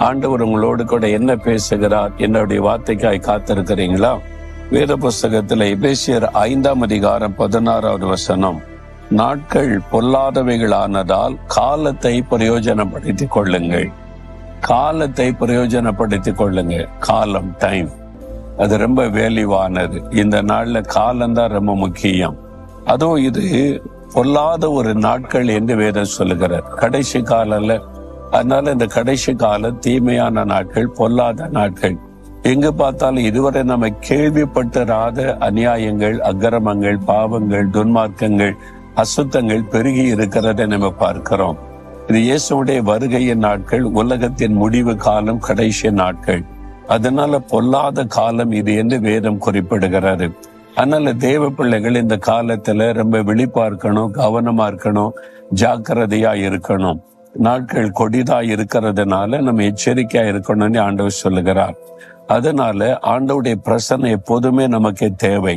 ஆண்டவர் உங்களோடு கூட என்ன பேசுகிறார்? என்னுடைய வார்த்தைக்காய் காத்திருக்கிறீங்களா? வேத புஸ்தகத்துல எபேசியர் 5ஆம் அதிகாரம் 16வது வசனம், நாட்கள் பொல்லாதவைகளானதால் காலத்தை பிரயோஜனப்படுத்திக் கொள்ளுங்கள். காலத்தை பிரயோஜனப்படுத்திக் கொள்ளுங்க. காலம், டைம், அது ரொம்ப வேல்யூவானது. இந்த நாள்ல காலம்தான் ரொம்ப முக்கியம். அதுவும் இது பொல்லாத ஒரு நாட்கள் என்று வேதம் சொல்லுகிறார். கடைசி காலம்ல, அதனால இந்த கடைசி காலம் தீமையான நாட்கள், பொல்லாத நாட்கள். எங்கு பார்த்தாலும் இதுவரை நம்ம கேள்விப்பட்டிராத அநியாயங்கள், அக்கிரமங்கள், பாவங்கள், துன்மார்க்கங்கள், அசுத்தங்கள் பெருகி இருக்கிறதை நம்ம பார்க்கிறோம். இது இயேசுடைய வருகையின் நாட்கள், உலகத்தின் முடிவு காலம், கடைசி நாட்கள். அதனால பொல்லாத காலம் இது என்று வேதம் குறிப்பிடுகிறாரு. அதனால தேவ பிள்ளைகள் இந்த காலத்துல ரொம்ப விழிப்பா இருக்கணும், கவனமா இருக்கணும், ஜாக்கிரதையா இருக்கணும். நாட்கள் கொடிதா இருக்கிறதுனால நம்ம எச்சரிக்கையா இருக்கணும்னு ஆண்டவர் சொல்லுகிறார். அதனால ஆண்டவருடைய பிரசன்னம் எப்போதுமே நமக்கு தேவை.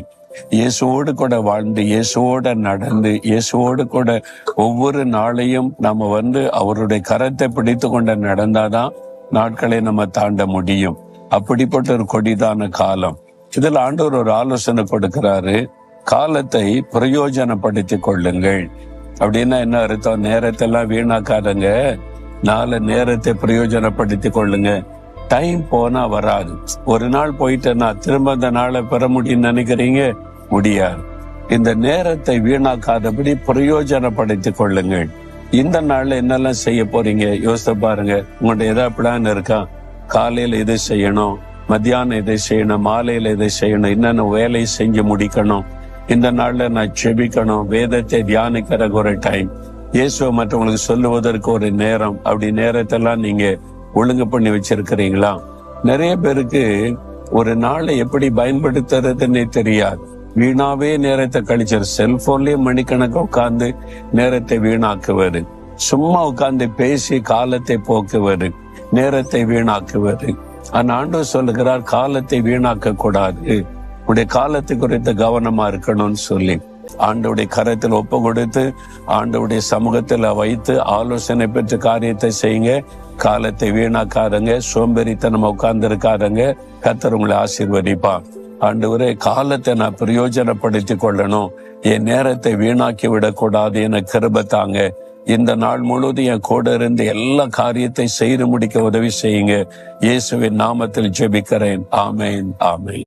இயேசுவோடு கூட வாழ்ந்து, இயேசுவோட நடந்து, இயேசுவோடு கூட ஒவ்வொரு நாளையும் நம்ம அவருடைய கரத்தை பிடித்து கொண்டு நடந்தாதான் நாட்களை நம்ம தாண்ட முடியும். அப்படிப்பட்ட ஒரு கொடிதான காலம். இதில் ஆண்டவர் ஒரு ஆலோசனை கொடுக்கிறாரு. காலத்தை பிரயோஜனப்படுத்திக் கொள்ளுங்கள். அப்படின்னா என்ன அர்த்தம்? நேரத்தெல்லாம் வீணாக்காதங்க, நாளை நேரத்தை பிரயோஜனப்படுத்திக் கொள்ளுங்க. டைம் போனா வராது. ஒரு நாள் போயிட்டேன்னா திரும்ப அந்த நாளை பெற முடியும்னு நினைக்கிறீங்க? முடியாது. இந்த நேரத்தை வீணாக்காதபடி பிரயோஜனப்படுத்திக் கொள்ளுங்கள். இந்த நாள்ல என்னெல்லாம் செய்ய போறீங்க யோசித்து பாருங்க. உங்கள்ட்ட ஏதாவது பிளான் இருக்கா? காலையில இதை செய்யணும், மத்தியானம் இதை செய்யணும், மாலையில இதை செய்யணும், என்னென்ன வேலையை செஞ்சு முடிக்கணும், இந்த நாள்ல நான் செபிக்கணும், வேதத்தை தியானிக்கிற ஒரு டைம், இயேசுவை மற்றவங்களுக்கு சொல்லுவதற்கு ஒரு நேரம், அப்படி நேரத்தெல்லாம் நீங்க ஒழுங்கு பண்ணி வச்சிருக்கிறீங்களா? நிறைய பேருக்கு ஒரு நாளை எப்படி பயன்படுத்துறதுன்னே தெரியாது. வீணாவே நேரத்தை கழிச்சாரு. செல்போன்லயே மணிக்கணக்கு உட்கார்ந்து நேரத்தை வீணாக்குவது, சும்மா உட்கார்ந்து பேசி காலத்தை போக்குவது, நேரத்தை வீணாக்குவது. அந்த ஆண்டவர் சொல்லுகிறார், காலத்தை வீணாக்க கூடாது, உடைய காலத்தை குறித்து கவனமா இருக்கணும்னு சொல்லி ஆண்டவுடைய கரத்தில் ஒப்பு கொடுத்து ஆண்டவுடைய சமூகத்துல வைத்து ஆலோசனை பெற்ற காரியத்தை செய்யுங்க. காலத்தை வீணாக்காதங்க, சோம்பேறித்தனம் உட்கார்ந்து இருக்காதங்க. கர்த்தர் உங்களை ஆசீர்வதிப்பார். ஆண்டவரே, காலத்தை நான் பிரயோஜனப்படுத்திக் கொள்ளணும், என் நேரத்தை வீணாக்கி விடக்கூடாது என கிருபை தாங்க. இந்த நாள் முழுவதும் என் கூட இருந்து எல்லா காரியத்தை செய்து முடிக்க உதவி செய்யுங்க. இயேசுவின் நாமத்தில் ஜெபிக்கிறேன். ஆமேன், ஆமேன்.